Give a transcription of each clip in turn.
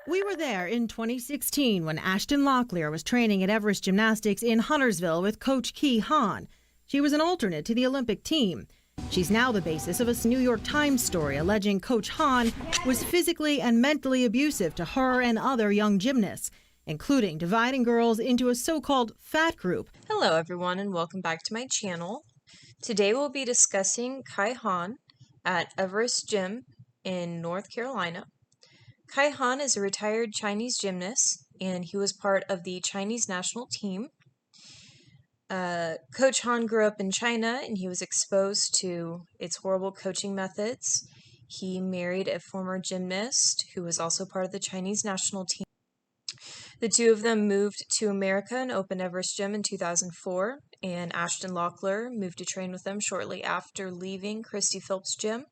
We were there in 2016 when Ashton Locklear was training at Everest Gymnastics in Huntersville with Coach Ki Han. She was an alternate to the Olympic team. She's now the basis of a New York Times story alleging Coach Han was physically and mentally abusive to her and other young gymnasts, including dividing girls into a so-called fat group. Hello everyone and welcome back to my channel. Today we'll be discussing Kai Han at Everest Gym in North Carolina. Kai Han is a retired Chinese gymnast and he was part of the Chinese national team. Coach Han grew up in China and he was exposed to its horrible coaching methods. He married a former gymnast who was also part of the Chinese national team. The two of them moved to America and opened Everest Gym in 2004, and Ashton Locklear moved to train with them shortly after leaving Christy Phillips' gym.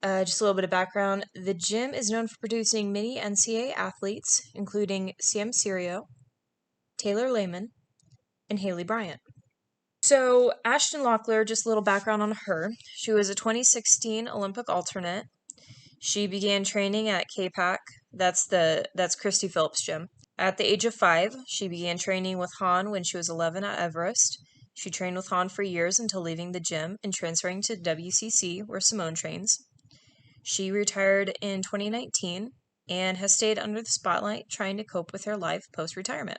Just a little bit of background. The gym is known for producing many NCAA athletes, including Sam Serio, Taylor Lehman, and Haley Bryant. So Ashton Locklear, just a little background on her. She was a 2016 Olympic alternate. She began training at KPAC, that's Christy Phillips' gym. At the age of 5, she began training with Han when she was 11 at Everest. She trained with Han for years until leaving the gym and transferring to WCC, where Simone trains. She retired in 2019 and has stayed under the spotlight trying to cope with her life post-retirement.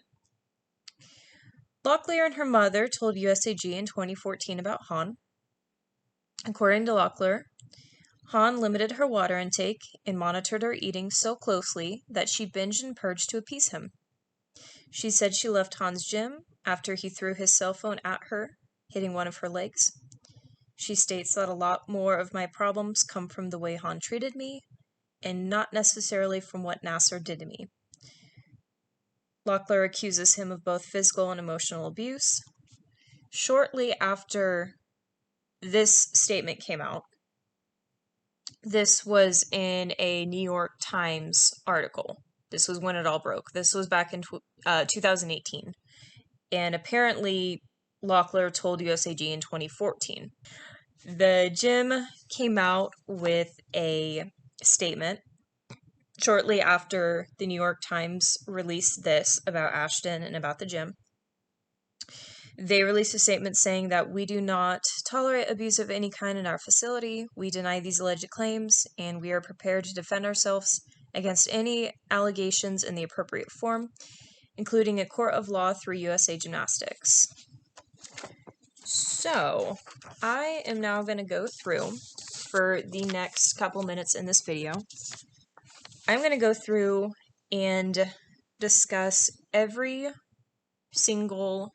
Locklear and her mother told USAG in 2014 about Han. According to Locklear, Han limited her water intake and monitored her eating so closely that she binged and purged to appease him. She said she left Han's gym after he threw his cell phone at her, hitting one of her legs. She states that a lot more of my problems come from the way Han treated me, and not necessarily from what Nasser did to me. Locklear accuses him of both physical and emotional abuse. Shortly after this statement came out, this was in a New York Times article. This was when it all broke. This was back in 2018. And apparently, Locklear told USAG in 2014. The gym came out with a statement shortly after the New York Times released this about Ashton and about the gym. They released a statement saying that we do not tolerate abuse of any kind in our facility. We deny these alleged claims, and we are prepared to defend ourselves against any allegations in the appropriate form, including a court of law through USA Gymnastics. So, I am now going to go through, for the next couple minutes in this video, I'm going to go through and discuss every single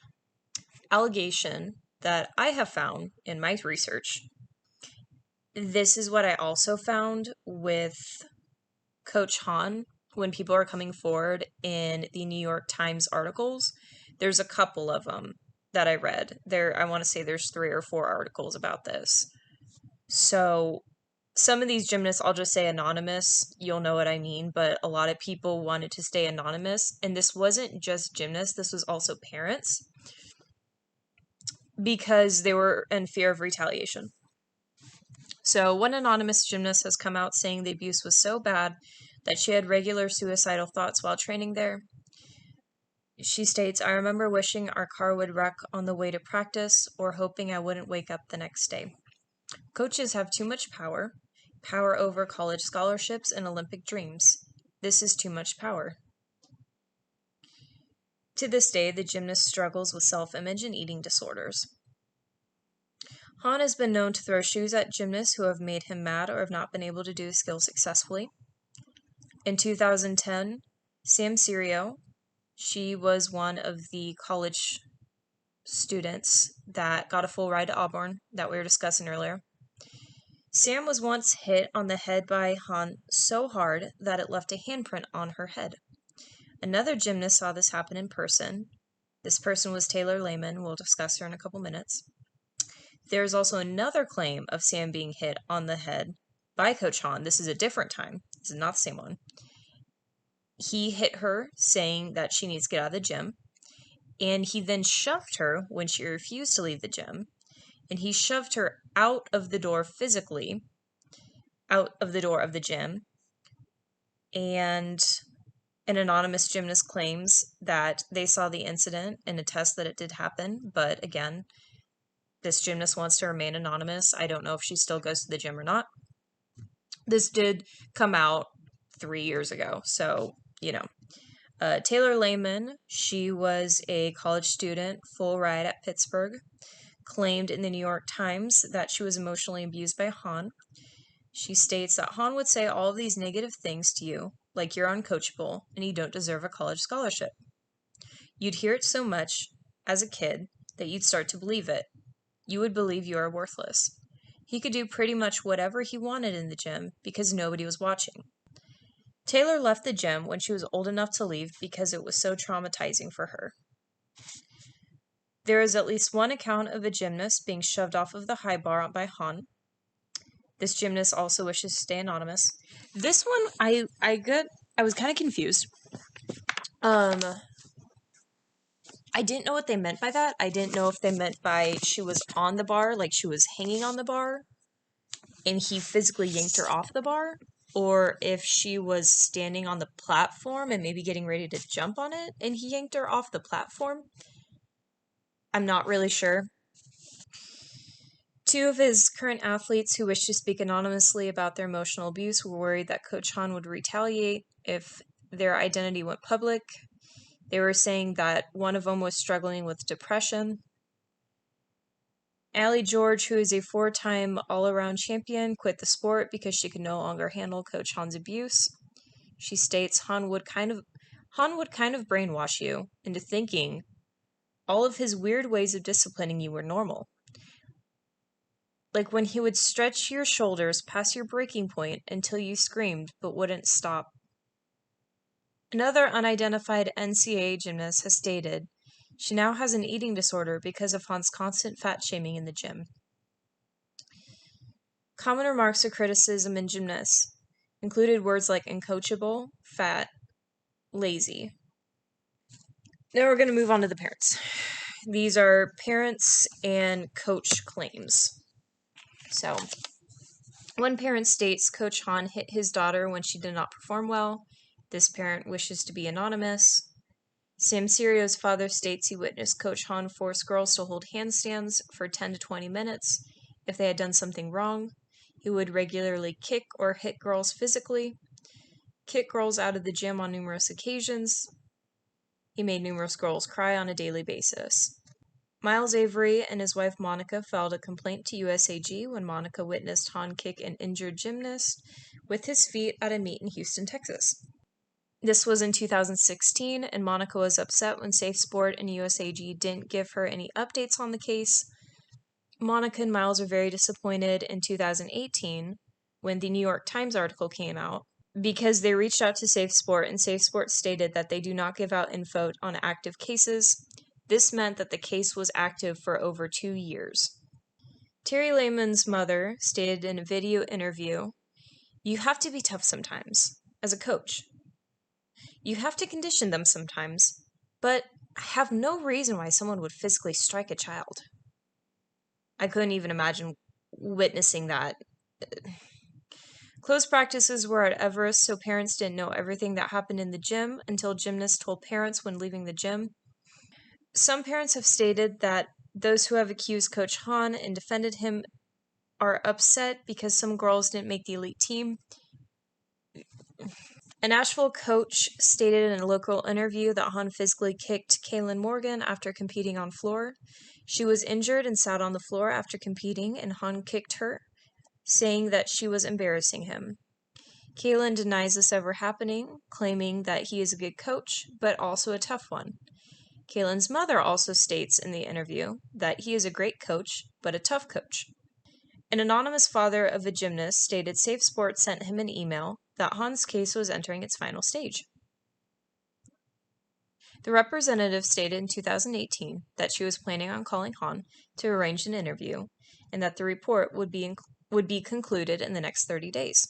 allegation that I have found in my research. This is what I also found with Coach Han when people are coming forward in the New York Times articles. There's a couple of them that I read. I want to say there's 3 or 4 articles about this. So some of these gymnasts, I'll just say anonymous, you'll know what I mean, but a lot of people wanted to stay anonymous, and this wasn't just gymnasts, this was also parents, because they were in fear of retaliation. So one anonymous gymnast has come out saying the abuse was so bad that she had regular suicidal thoughts while training there. She states, I remember wishing our car would wreck on the way to practice or hoping I wouldn't wake up the next day. Coaches have too much power over college scholarships and Olympic dreams. This is too much power. To this day, the gymnast struggles with self-image and eating disorders. Han has been known to throw shoes at gymnasts who have made him mad or have not been able to do his skills successfully. In 2010, Sam Serio, she was one of the college students that got a full ride to Auburn that we were discussing earlier. Sam was once hit on the head by Han so hard that it left a handprint on her head. Another gymnast saw this happen in person. This person was Taylor Lehman. We'll discuss her in a couple minutes. There's also another claim of Sam being hit on the head by Coach Han. This is a different time. This is not the same one. He hit her, saying that she needs to get out of the gym, and he then shoved her when she refused to leave the gym, and he shoved her out of the door physically, out of the door of the gym, and an anonymous gymnast claims that they saw the incident and attest that it did happen. But again, this gymnast wants to remain anonymous. I don't know if she still goes to the gym or not. This did come out 3 years ago, so, Taylor Lehman, she was a college student, full ride at Pittsburgh, claimed in the New York Times that she was emotionally abused by Han. She states that Han would say all of these negative things to you, like you're uncoachable and you don't deserve a college scholarship. You'd hear it so much as a kid that you'd start to believe it. You would believe you are worthless. He could do pretty much whatever he wanted in the gym because nobody was watching. Taylor left the gym when she was old enough to leave because it was so traumatizing for her. There is at least one account of a gymnast being shoved off of the high bar by Han. This gymnast also wishes to stay anonymous. This one, I was kind of confused. I didn't know what they meant by that. I didn't know if they meant by she was on the bar, like she was hanging on the bar, and he physically yanked her off the bar, or if she was standing on the platform and maybe getting ready to jump on it, and he yanked her off the platform. I'm not really sure. Two of his current athletes who wished to speak anonymously about their emotional abuse were worried that Coach Han would retaliate if their identity went public. They were saying that one of them was struggling with depression. Allie George, who is a 4-time all-around champion, quit the sport because she could no longer handle Coach Han's abuse. She states Han would kind of brainwash you into thinking all of his weird ways of disciplining you were normal. Like when he would stretch your shoulders past your breaking point until you screamed but wouldn't stop. Another unidentified NCAA gymnast has stated she now has an eating disorder because of Han's constant fat shaming in the gym. Common remarks of criticism in gymnasts included words like uncoachable, fat, lazy. Now we're going to move on to the parents. These are parents and coach claims. So, one parent states Coach Han hit his daughter when she did not perform well. This parent wishes to be anonymous. Sam Serio's father states he witnessed Coach Han force girls to hold handstands for 10 to 20 minutes if they had done something wrong. He would regularly kick or hit girls physically, kick girls out of the gym on numerous occasions. He made numerous girls cry on a daily basis. Miles Avery and his wife Monica filed a complaint to USAG when Monica witnessed Han kick an injured gymnast with his feet at a meet in Houston, Texas. This was in 2016, and Monica was upset when Safe Sport and USAG didn't give her any updates on the case. Monica and Miles were very disappointed in 2018 when the New York Times article came out because they reached out to Safe Sport, and Safe Sport stated that they do not give out info on active cases. This meant that the case was active for over 2 years. Terry Lehman's mother stated in a video interview, "You have to be tough sometimes, as a coach. You have to condition them sometimes, but I have no reason why someone would physically strike a child." I couldn't even imagine witnessing that. Closed practices were at Everest, so parents didn't know everything that happened in the gym until gymnasts told parents when leaving the gym. Some parents have stated that those who have accused Coach Han and defended him are upset because some girls didn't make the elite team. A Nashville coach stated in a local interview that Han physically kicked Kaylin Morgan after competing on floor. She was injured and sat on the floor after competing, and Han kicked her, saying that she was embarrassing him. Kaylin denies this ever happening, claiming that he is a good coach, but also a tough one. Kaylin's mother also states in the interview that he is a great coach, but a tough coach. An anonymous father of a gymnast stated Safe Sports sent him an email that Han's case was entering its final stage. The representative stated in 2018 that she was planning on calling Han to arrange an interview, and that the report would be concluded in the next 30 days.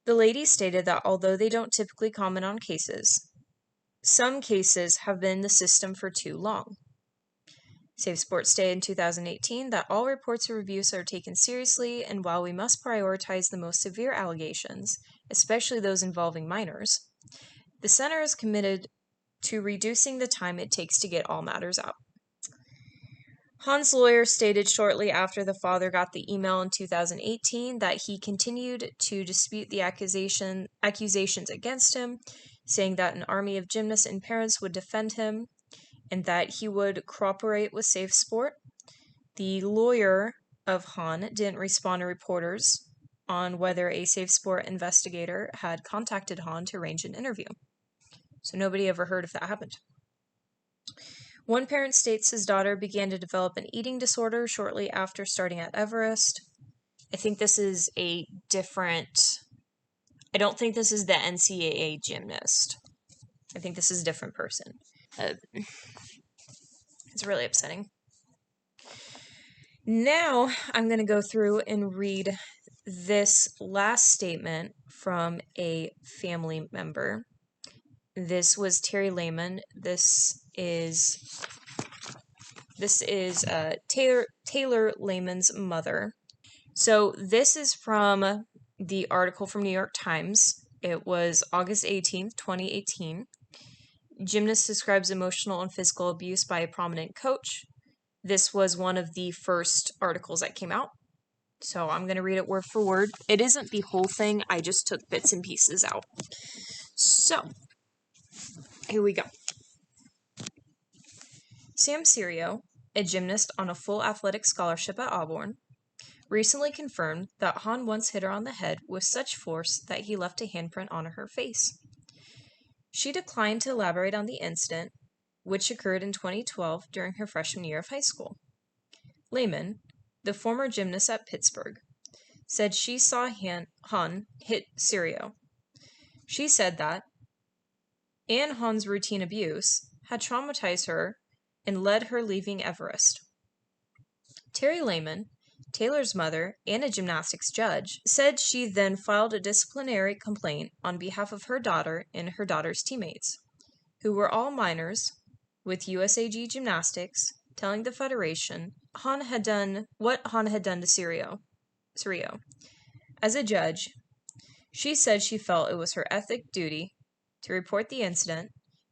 The lady stated that although they don't typically comment on cases, some cases have been in the system for too long. Safe Sports stated in 2018 that all reports of abuse are taken seriously, and while we must prioritize the most severe allegations, especially those involving minors. The center is committed to reducing the time it takes to get all matters out. Han's lawyer stated shortly after the father got the email in 2018 that he continued to dispute the accusations against him, saying that an army of gymnasts and parents would defend him and that he would cooperate with Safe Sport. The lawyer of Han didn't respond to reporters on whether a Safe Sport investigator had contacted Han to arrange an interview. So nobody ever heard if that happened. One parent states his daughter began to develop an eating disorder shortly after starting at Everest. I think this is I don't think this is the NCAA gymnast. I think this is a different person. It's really upsetting. Now I'm going to go through and read this last statement from a family member. This was Terry Lehman. This is Taylor Lehman's mother. So this is from the article from New York Times. It was August 18th, 2018. Gymnast describes emotional and physical abuse by a prominent coach. This was one of the first articles that came out. So I'm going to read it word for word. It isn't the whole thing. I just took bits and pieces out. So, here we go. Sam Serio, a gymnast on a full athletic scholarship at Auburn, recently confirmed that Han once hit her on the head with such force that he left a handprint on her face. She declined to elaborate on the incident, which occurred in 2012 during her freshman year of high school. Lehman, the former gymnast at Pittsburgh, said she saw Han hit Serio. She said that Han's routine abuse had traumatized her and led her leaving Everest. Terry Lehman, Taylor's mother and a gymnastics judge, said she then filed a disciplinary complaint on behalf of her daughter and her daughter's teammates, who were all minors, with USAG Gymnastics telling the Federation what Han had done to Serio. As a judge, she said she felt it was her ethic duty to report the incident,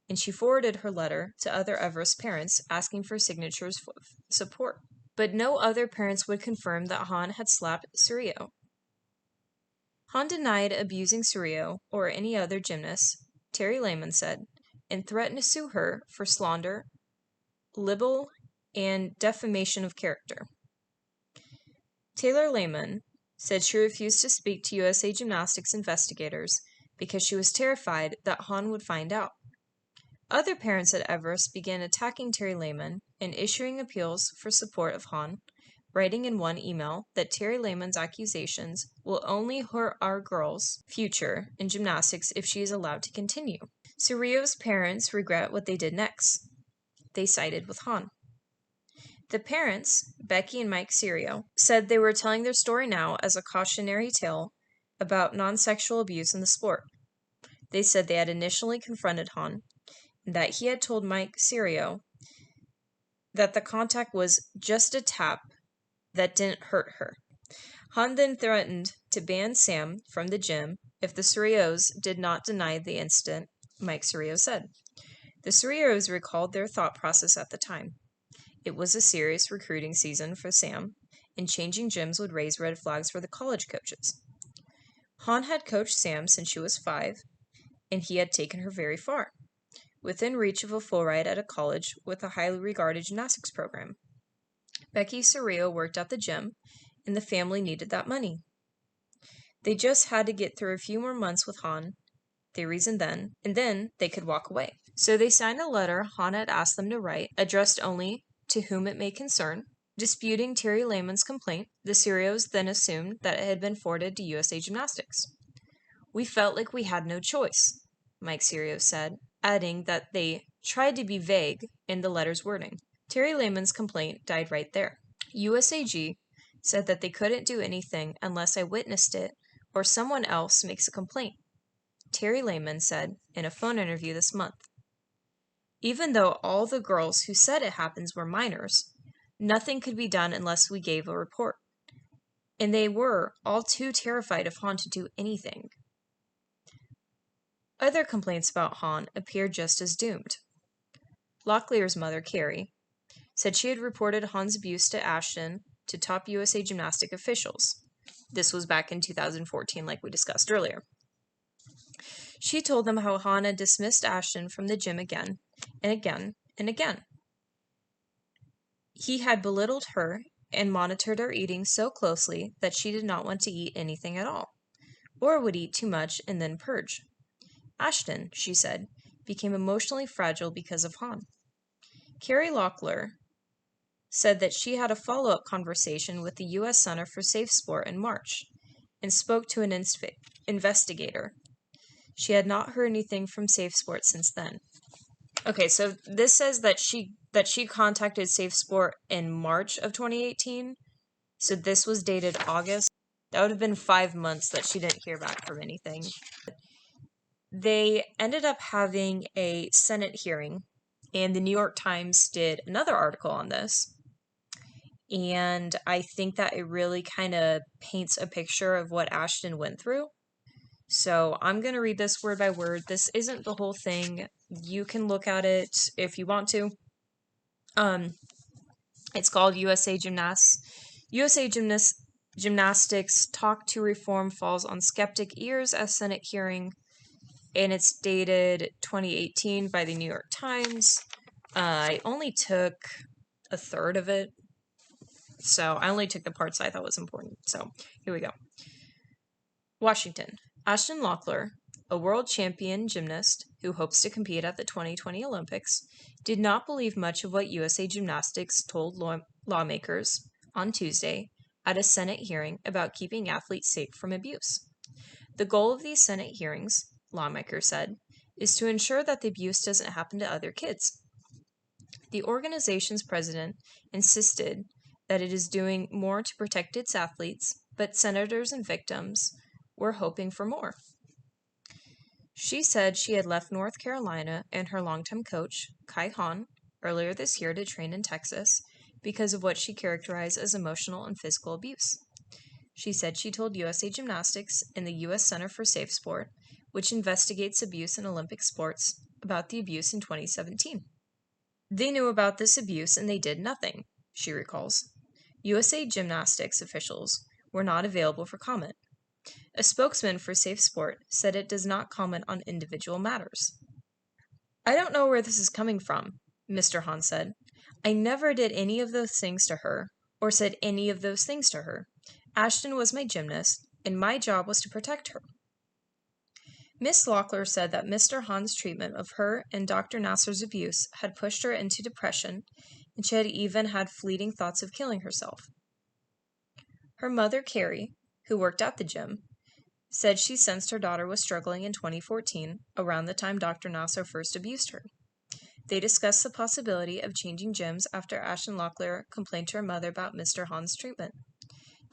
and she forwarded her letter to other Everest parents asking for signatures for support. But no other parents would confirm that Han had slapped Serio. Han denied abusing Serio or any other gymnast, Terry Lehman said, and threatened to sue her for slander, libel, and defamation of character. Taylor Lehman said she refused to speak to USA Gymnastics investigators because she was terrified that Han would find out. Other parents at Everest began attacking Terry Lehman and issuing appeals for support of Han, writing in one email that Terry Lehman's accusations will only hurt our girl's future in gymnastics if she is allowed to continue. Serio's parents regret what they did next. They sided with Han. The parents, Becky and Mike Serio, said they were telling their story now as a cautionary tale about non-sexual abuse in the sport. They said they had initially confronted Han, and that he had told Mike Serio that the contact was just a tap that didn't hurt her. Han then threatened to ban Sam from the gym if the Serios did not deny the incident, Mike Serio said. The Serios recalled their thought process at the time. It was a serious recruiting season for Sam, and changing gyms would raise red flags for the college coaches. Han had coached Sam since she was 5, and he had taken her very far, within reach of a full ride at a college with a highly regarded gymnastics program. Becky Serio worked at the gym, and the family needed that money. They just had to get through a few more months with Han, they reasoned then, and then they could walk away. So they signed a letter Han had asked them to write, addressed only to whom it may concern. Disputing Terry Lehman's complaint, the Serios then assumed that it had been forwarded to USA Gymnastics. We felt like we had no choice, Mike Serio said, adding that they tried to be vague in the letter's wording. Terry Lehman's complaint died right there. USAG said that they couldn't do anything unless I witnessed it or someone else makes a complaint, Terry Lehman said in a phone interview this month. Even though all the girls who said it happens were minors, nothing could be done unless we gave a report. And they were all too terrified of Han to do anything. Other complaints about Han appeared just as doomed. Locklear's mother, Carrie, said she had reported Han's abuse to Ashton to top USA Gymnastic officials. This was back in 2014, like we discussed earlier. She told them how Han had dismissed Ashton from the gym again and again and again. He had belittled her and monitored her eating so closely that she did not want to eat anything at all, or would eat too much and then purge. Ashton, she said, became emotionally fragile because of Han. Carrie Locklear said that she had a follow-up conversation with the U.S. Center for Safe Sport in March and spoke to an investigator. She had not heard anything from Safe Sport since then. Okay, so this says that she contacted Safe Sport in March of 2018. So this was dated August. That would have been 5 months that she didn't hear back from anything. They ended up having a Senate hearing, and the New York Times did another article on this. And I think that it really kind of paints a picture of what Ashton went through. So I'm going to read this word by word. This isn't the whole thing. You can look at it if you want to. It's called Gymnastics Talk to Reform Falls on Skeptic Ears as Senate Hearing. And it's dated 2018 by the New York Times. I only took a third of it. So I only took the parts I thought was important. So here we go. Washington. Ashton Locklear, a world champion gymnast who hopes to compete at the 2020 Olympics, did not believe much of what USA Gymnastics told lawmakers on Tuesday at a Senate hearing about keeping athletes safe from abuse. The goal of these Senate hearings, lawmakers said, is to ensure that the abuse doesn't happen to other kids. The organization's president insisted that it is doing more to protect its athletes, but senators and victims were hoping for more. She said she had left North Carolina and her longtime coach, Kai Han, earlier this year to train in Texas because of what she characterized as emotional and physical abuse. She said she told USA Gymnastics and the U.S. Center for Safe Sport, which investigates abuse in Olympic sports, about the abuse in 2017. They knew about this abuse and they did nothing, she recalls. USA Gymnastics officials were not available for comment. A spokesman for Safe Sport said it does not comment on individual matters. I don't know where this is coming from, Mr. Han said. I never did any of those things to her, or said any of those things to her. Ashton was my gymnast, and my job was to protect her. Miss Locklear said that Mr. Han's treatment of her and Dr. Nasser's abuse had pushed her into depression, and she had even had fleeting thoughts of killing herself. Her mother, Carrie, who worked at the gym, said she sensed her daughter was struggling in 2014, around the time Dr. Nasser first abused her. They discussed the possibility of changing gyms after Ashton Locklear complained to her mother about Mr. Han's treatment.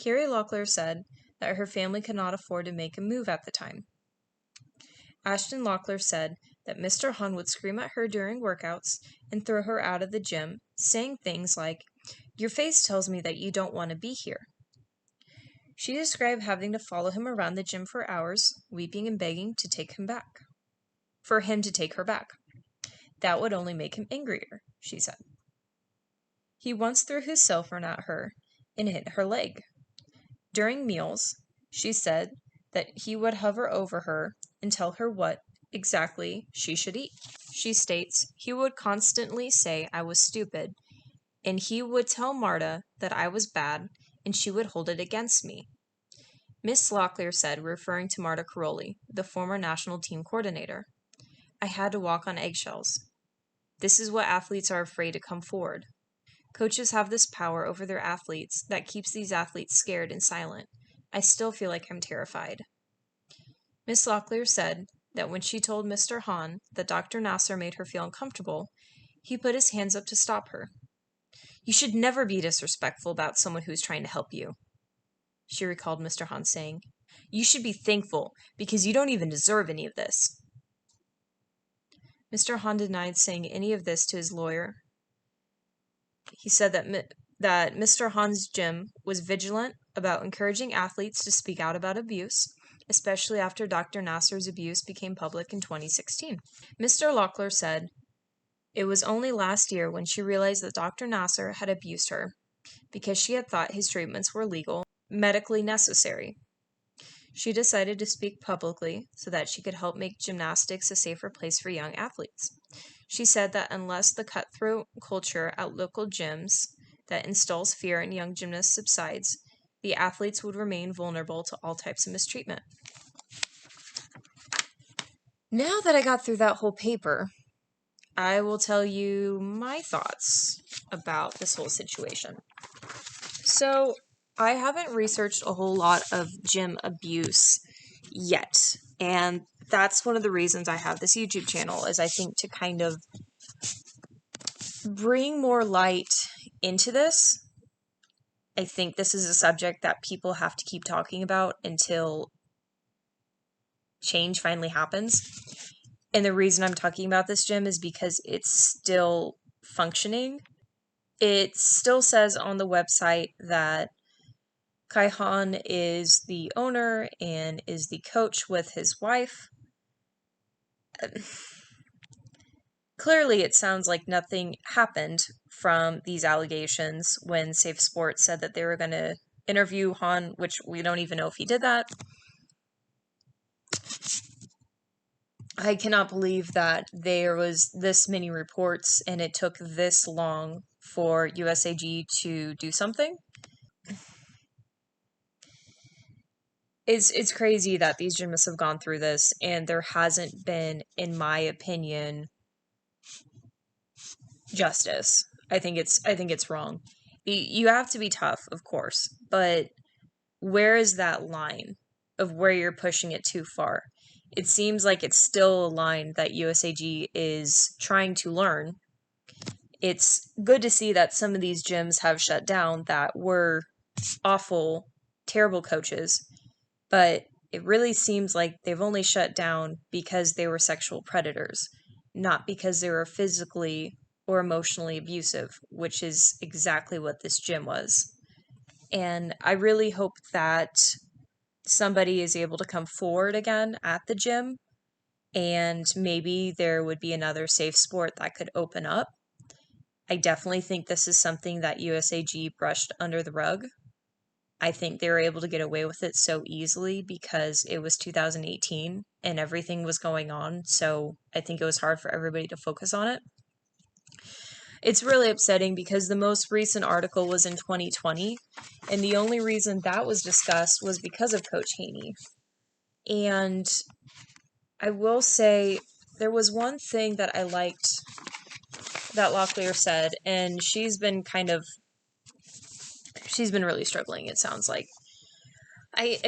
Carrie Locklear said that her family could not afford to make a move at the time. Ashton Locklear said that Mr. Han would scream at her during workouts and throw her out of the gym, saying things like, "Your face tells me that you don't want to be here." She described having to follow him around the gym for hours, weeping and begging to take him back. For him to take her back. That would only make him angrier, she said. He once threw his cell phone at her and hit her leg. During meals, she said that he would hover over her and tell her what exactly she should eat. She states, he would constantly say I was stupid, and he would tell Marta that I was bad, and she would hold it against me. Miss Locklear said, referring to Marta Caroli, the former national team coordinator, I had to walk on eggshells. This is what athletes are afraid to come forward. Coaches have this power over their athletes that keeps these athletes scared and silent. I still feel like I'm terrified. Miss Locklear said that when she told Mr. Han that Dr. Nasser made her feel uncomfortable, he put his hands up to stop her. You should never be disrespectful about someone who's trying to help you, she recalled Mr. Han saying. You should be thankful because you don't even deserve any of this. Mr. Han denied saying any of this to his lawyer. He said that Mr. Han's gym was vigilant about encouraging athletes to speak out about abuse, especially after Dr. Nasser's abuse became public in 2016. Mr. Locklear said, "It was only last year when she realized that Dr. Nasser had abused her because she had thought his treatments were legal, medically necessary. She decided to speak publicly so that she could help make gymnastics a safer place for young athletes. She said that unless the cutthroat culture at local gyms that instills fear in young gymnasts subsides, the athletes would remain vulnerable to all types of mistreatment." Now that I got through that whole paper, I will tell you my thoughts about this whole situation. So, I haven't researched a whole lot of gym abuse yet, and that's one of the reasons I have this YouTube channel, is I think to kind of bring more light into this. I think this is a subject that people have to keep talking about until change finally happens. And the reason I'm talking about this gym is because it's still functioning. It still says on the website that Kai Han is the owner and is the coach with his wife. Clearly, it sounds like nothing happened from these allegations when Safe Sports said that they were going to interview Han, which we don't even know if he did that. I cannot believe that there was this many reports and it took this long for USAG to do something. It's crazy that these gymnasts have gone through this and there hasn't been, in my opinion, justice. I think it's wrong. You have to be tough, of course, but where is that line of where you're pushing it too far? It seems like it's still a line that USAG is trying to learn. It's good to see that some of these gyms have shut down that were awful, terrible coaches, but it really seems like they've only shut down because they were sexual predators, not because they were physically or emotionally abusive, which is exactly what this gym was. And I really hope that somebody is able to come forward again at the gym, and maybe there would be another safe sport that could open up. I definitely think this is something that USAG brushed under the rug. I think they were able to get away with it so easily because it was 2018 and everything was going on, so I think it was hard for everybody to focus on it. It's really upsetting because the most recent article was in 2020, and the only reason that was discussed was because of Coach Haney. And I will say there was one thing that I liked that Locklear said, and she's been really struggling, it sounds like. I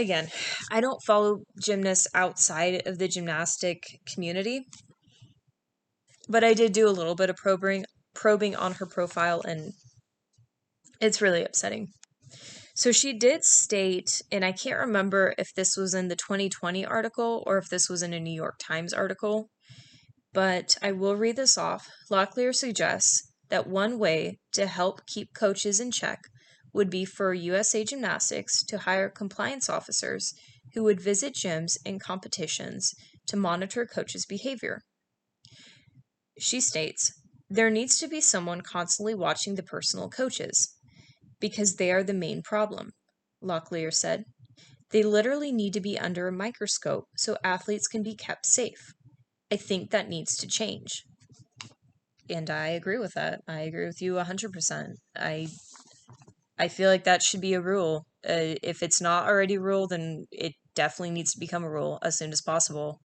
don't follow gymnasts outside of the gymnastic community, but I did do a little bit of probing on her profile, and it's really upsetting. So she did state, and I can't remember if this was in the 2020 article or if this was in a New York Times article, but I will read this off. Locklear suggests that one way to help keep coaches in check would be for USA Gymnastics to hire compliance officers who would visit gyms and competitions to monitor coaches' behavior. She states, "There needs to be someone constantly watching the personal coaches, because they are the main problem," Locklear said. "They literally need to be under a microscope so athletes can be kept safe. I think that needs to change." And I agree with that. I agree with you 100%. I feel like that should be a rule. If it's not already a rule, then it definitely needs to become a rule as soon as possible.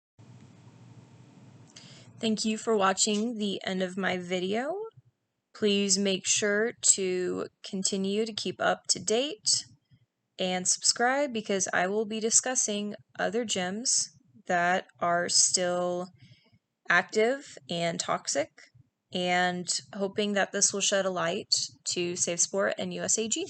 Thank you for watching the end of my video. Please make sure to continue to keep up to date and subscribe because I will be discussing other gyms that are still active and toxic, and hoping that this will shed a light to Safe Sport and USAG.